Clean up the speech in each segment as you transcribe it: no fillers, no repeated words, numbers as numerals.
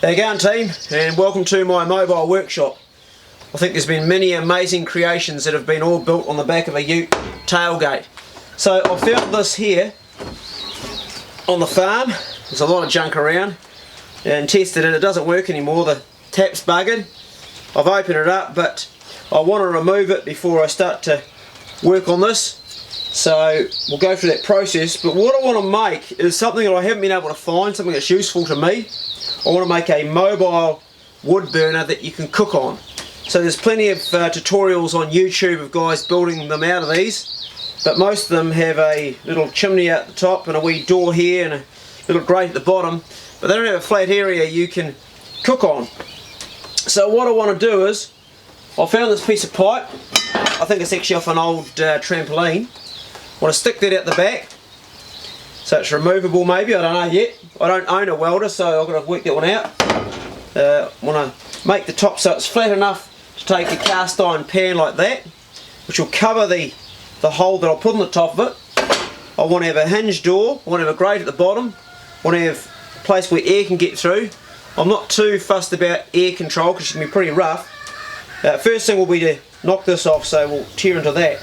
How you going, team? And welcome to my mobile workshop. I think there's been many amazing creations that have been all built on the back of a ute tailgate. So I found this here on the farm. There's a lot of junk around and tested it. It doesn't work anymore. The tap's buggered. I've opened it up, but I want to remove it before I start to work on this. So we'll go through that process. But what I want to make is something that I haven't been able to find, something that's useful to me. I want to make a mobile wood burner that you can cook on. So there's plenty of tutorials on YouTube of guys building them out of these, but most of them have a little chimney at the top and a wee door here and a little grate at the bottom, but they don't have a flat area you can cook on. So what I want to do is, I found this piece of pipe. I think it's actually off an old trampoline. I want to stick that out the back, so it's removable maybe, I don't know yet. I don't own a welder, so I've got to work that one out. I want to make the top so it's flat enough to take a cast iron pan like that, which will cover the hole that I'll put on the top of it. I want to have a hinge door, I want to have a grate at the bottom, I want to have a place where air can get through. I'm not too fussed about air control because it can be pretty rough. First thing will be to knock this off, so we'll tear into that.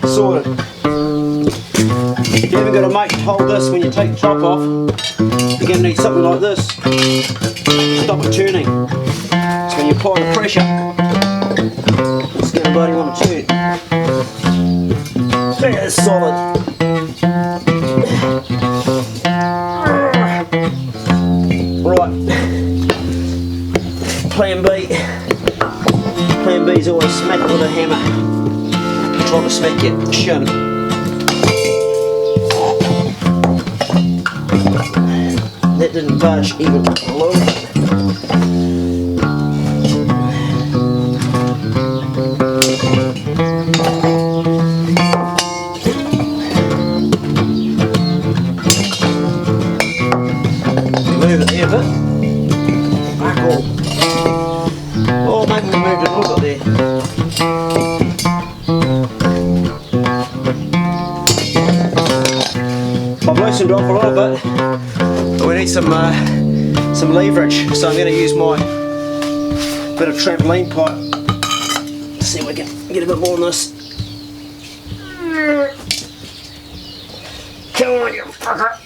Sorted. If you haven't got a mate to hold this when you take the top off, you're going to need something like this to stop it turning. So when you apply the pressure, it's going to bloody want to turn. That is solid. Right. Plan B. Plan B is always smack it with a hammer. Trying to smack your shin. That didn't budge even a little bit. Move it there a bit. Back all. Oh, maybe we moved it a little bit there. I've loosened off a little bit, but we need some leverage, so I'm going to use my bit of trampoline pipe to see if we can get a bit more on this. Come on, you fucker!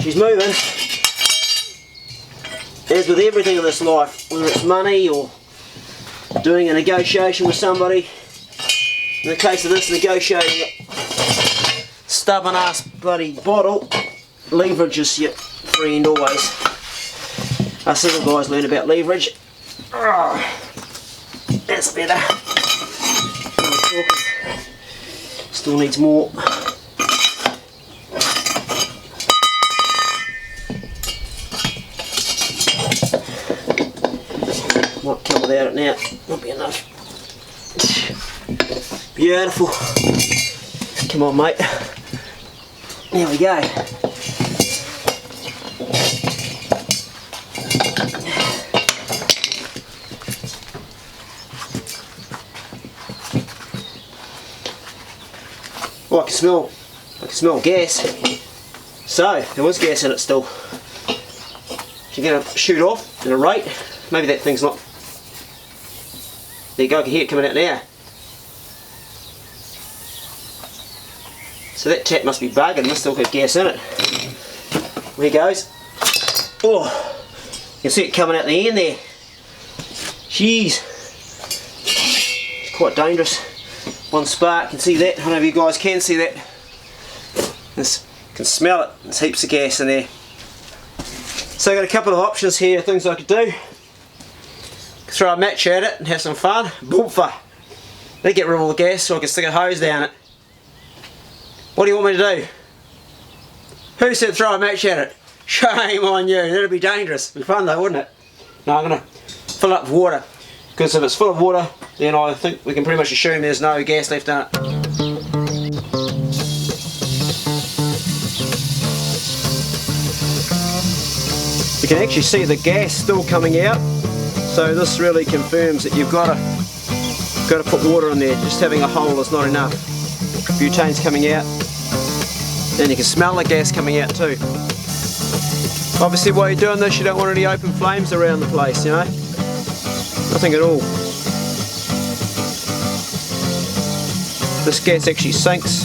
She's moving. As with everything in this life, whether it's money or doing a negotiation with somebody, in the case of this, negotiating a stubborn ass bloody bottle, leverage is your friend always. Us little guys learn about leverage. That's better. Still needs more. Might come without it now, won't be enough. Beautiful. Come on, mate. There we go. Oh, I can smell gas. So, there was gas in it still. You're going to shoot off at a rate. Maybe that thing's not. There you go, I can hear it coming out now. So that tap must be bugged and must still have gas in it. There it goes. Oh, you can see it coming out the end there. Jeez, it's quite dangerous. One spark, you can see that. I don't know if you guys can see that. This, you can smell it. There's heaps of gas in there. So I've got a couple of options here, things I could do. Throw a match at it and have some fun. Boomfa. Then get rid of all the gas so I can stick a hose down it. What do you want me to do? Who said throw a match at it? Shame on you, that'd be dangerous. It'd be fun though, wouldn't it? No, I'm going to fill it up with water. Because if it's full of water, then I think we can pretty much assume there's no gas left in it. You can actually see the gas still coming out. So this really confirms that you've got to put water in there. Just having a hole is not enough. Butane's coming out. And you can smell the gas coming out too. Obviously while you're doing this you don't want any open flames around the place, you know. Nothing at all. This gas actually sinks,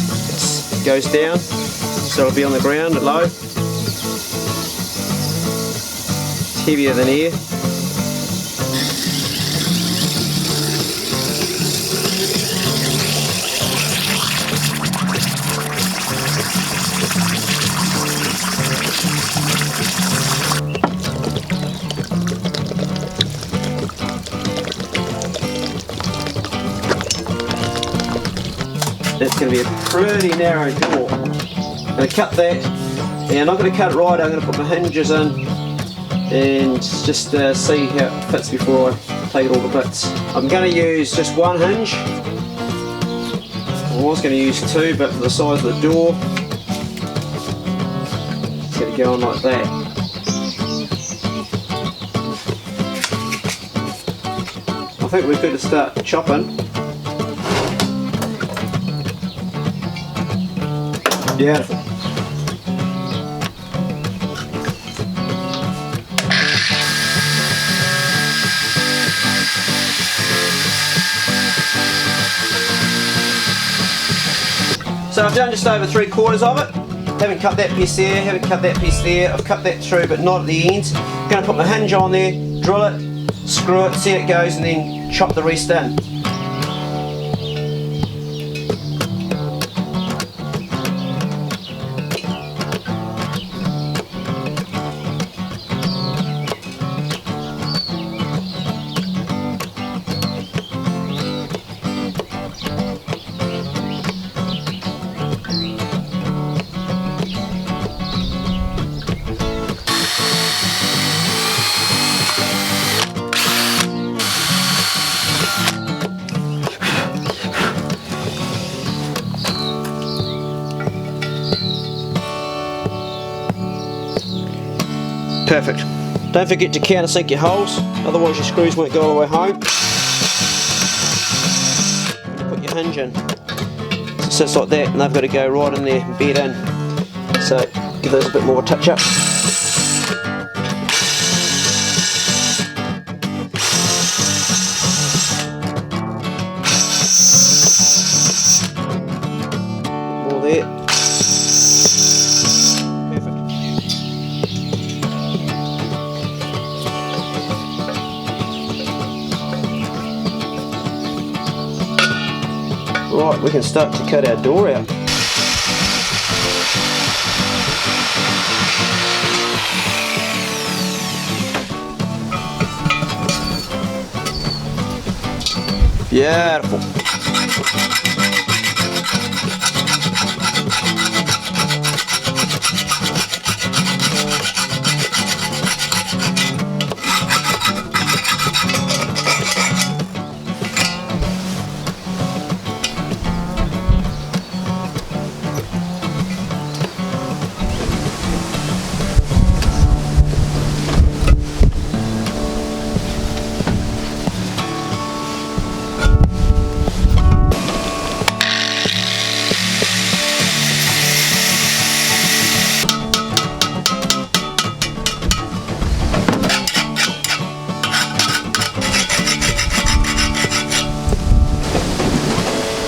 it goes down, so it'll be on the ground at low. It's heavier than air. That's going to be a pretty narrow door. I'm going to cut that, and I'm not going to cut it right, I'm going to put my hinges in and just see how it fits before I take it all to bits. I'm going to use just one hinge. I was going to use two, but for the size of the door, it's going to go on like that. I think we're good to start chopping. Beautiful. So I've done just over 3/4 of it. Haven't cut that piece there, haven't cut that piece there. I've cut that through but not at the ends. I'm going to put my hinge on there, drill it, screw it, see how it goes, and then chop the rest in. Perfect. Don't forget to countersink your holes, otherwise your screws won't go all the way home. Put your hinge in. So it sits like that, and they've got to go right in there and bed in. So give those a bit more touch up. More there. Right, we can start to cut our door out. Beautiful.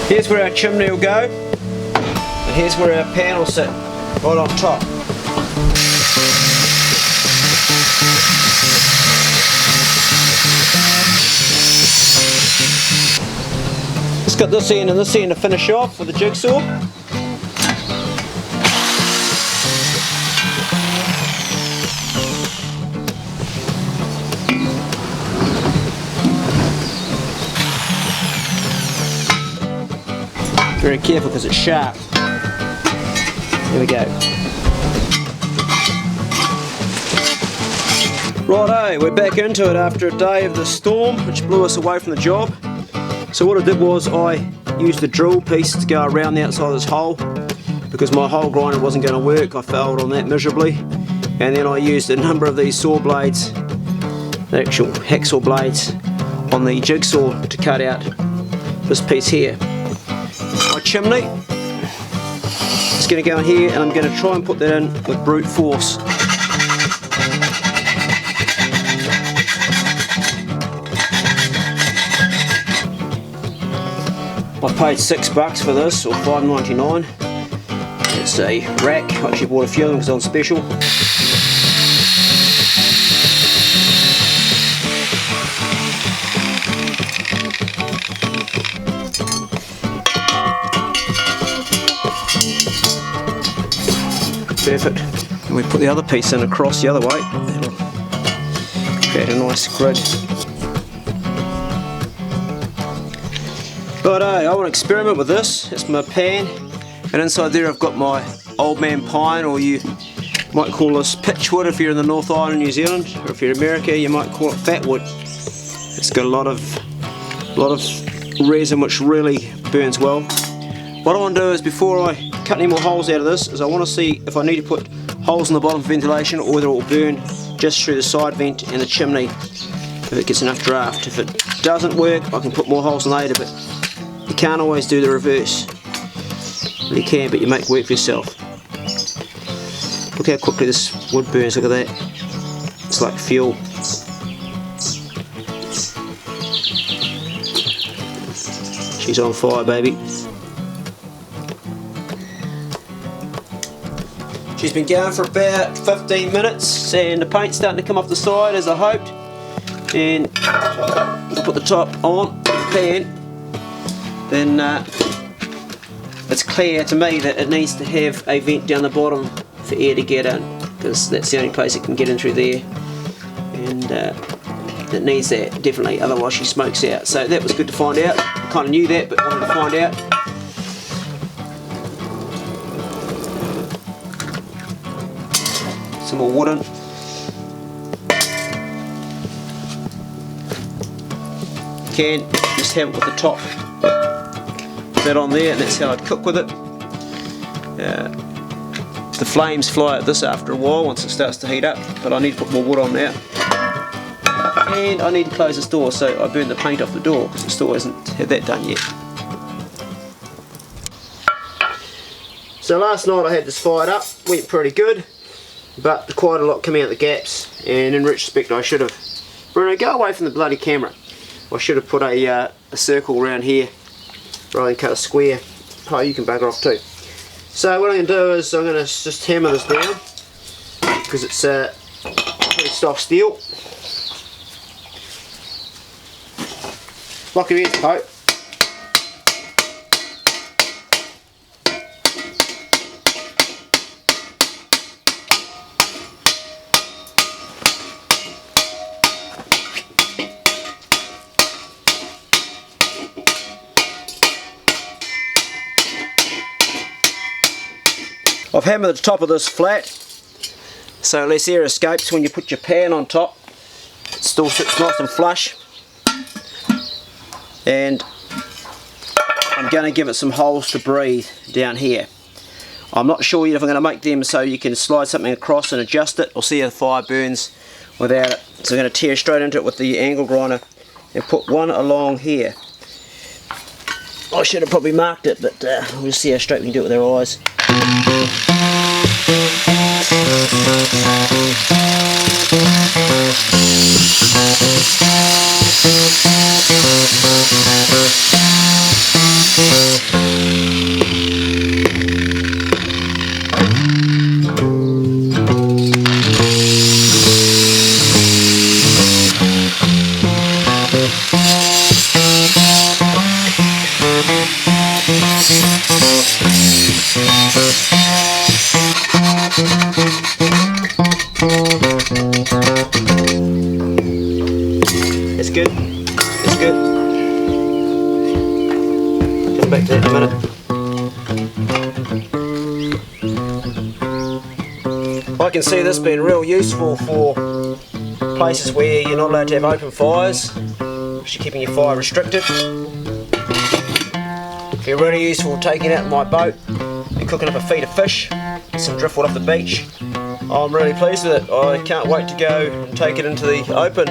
Here's where our chimney will go, and here's where our pan will sit, right on top. Just got this end and this end to finish off with the jigsaw. Very careful because it's sharp. There we go. Righto, we're back into it after a day of the storm which blew us away from the job. So what I did was I used the drill piece to go around the outside of this hole because my hole grinder wasn't going to work. I failed on that miserably, and then I used a number of these saw blades, the actual hacksaw blades, on the jigsaw to cut out this piece here. My chimney is going to go in here, and I'm going to try and put that in with brute force. I paid $6 for this, or $5.99. It's a rack. I actually bought a few of them because they're on special. Perfect. And we put the other piece in across the other way. That'll create a nice grid. But I want to experiment with this. It's my pan, and inside there I've got my old man pine, or you might call this pitchwood if you're in the North Island, New Zealand, or if you're in America you might call it fatwood. It's got a lot of resin which really burns well. What I want to do is, before I cut any more holes out of this, is I want to see if I need to put holes in the bottom for ventilation, or whether it will burn just through the side vent and the chimney if it gets enough draft. If it doesn't work, I can put more holes in later, but you can't always do the reverse. Well, you can, but you make work for yourself. Look how quickly this wood burns, look at that. It's like fuel. She's on fire, baby. She's been going for about 15 minutes, and the paint's starting to come off the side as I hoped. And I'll put the top on the pan. Then it's clear to me that it needs to have a vent down the bottom for air to get in, because that's the only place it can get in through there, and it needs that definitely, otherwise she smokes out. So that was good to find out. I kind of knew that, but wanted to find out. Some more wood in. You can just have it with the top that on there, and that's how I'd cook with it. The flames fly at this after a while once it starts to heat up, but I need to put more wood on now. And I need to close this door, so I burned the paint off the door because the store hasn't had that done yet. So last night I had this fired up, went pretty good, but quite a lot coming out the gaps, and in retrospect I should have, Bruno, go away from the bloody camera. I should have put a circle around here rather than cut a square. Oh, you can bugger off too. So what I'm going to do is I'm going to just hammer this down, because it's pretty soft steel. Like it is, Pope. I've hammered the top of this flat, so less air escapes when you put your pan on top. It still sits nice and flush. And I'm going to give it some holes to breathe down here. I'm not sure yet if I'm going to make them so you can slide something across and adjust it, or see how the fire burns without it. So I'm going to tear straight into it with the angle grinder and put one along here. I should have probably marked it, but we'll see how straight we can do it with our eyes. That's good. That's good. Come back to that in a minute. I can see this being real useful for places where you're not allowed to have open fires, because you're keeping your fire restricted. It'd be really useful taking out my boat and cooking up a feed of fish, get some driftwood off the beach. I'm really pleased with it. I can't wait to go and take it into the open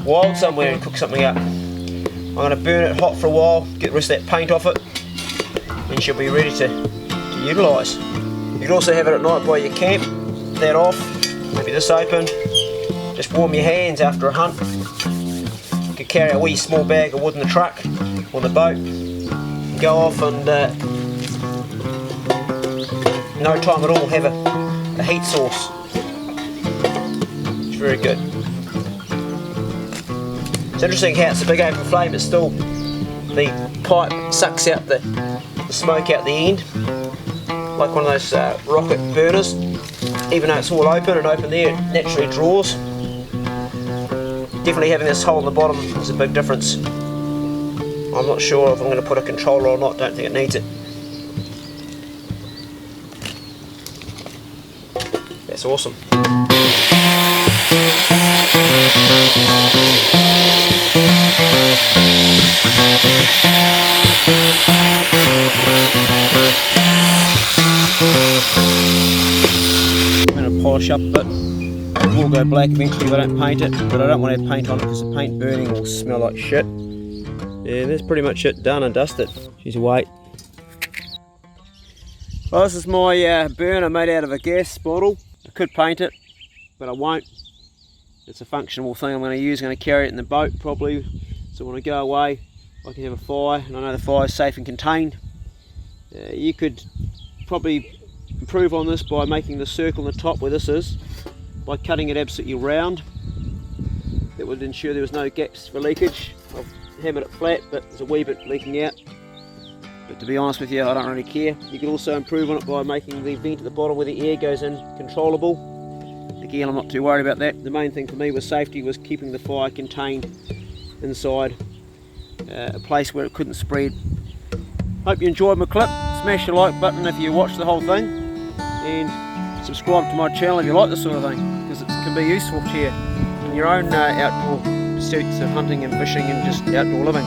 wild somewhere and cook something up. I'm going to burn it hot for a while, get the rest of that paint off it, and she'll be ready to utilise. You can also have it at night by your camp, that off, maybe this open, just warm your hands after a hunt. You could carry a wee small bag of wood in the truck or the boat, go off and no time at all have a heat source. It's very good. It's interesting how it's a big open flame, but still the pipe sucks out the smoke out the end, like one of those rocket burners. Even though it's all open and open there, it naturally draws. Definitely having this hole in the bottom is a big difference. I'm not sure if I'm going to put a controller or not, don't think it needs it. That's awesome. I'm going to polish up a bit. It will go black eventually if I don't paint it, but I don't want to have paint on it because the paint burning will smell like shit. Yeah, that's pretty much it, done and dusted. She's wait. Well, this is my burner made out of a gas bottle. I could paint it, but I won't. It's a functional thing I'm going to use. I'm going to carry it in the boat probably, so when I go away I can have a fire, and I know the fire is safe and contained. You could probably improve on this by making the circle on the top where this is, by cutting it absolutely round. That would ensure there was no gaps for leakage. I've hammered it flat, but there's a wee bit leaking out. But to be honest with you, I don't really care. You can also improve on it by making the vent at the bottom where the air goes in controllable. Again, I'm not too worried about that. The main thing for me was safety, was keeping the fire contained inside a place where it couldn't spread. Hope you enjoyed my clip. Smash the like button if you watched the whole thing, and subscribe to my channel if you like this sort of thing, because it can be useful to you in your own outdoor pursuits of hunting and fishing and just outdoor living.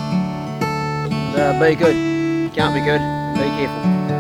Be good. Can't be good. Be careful.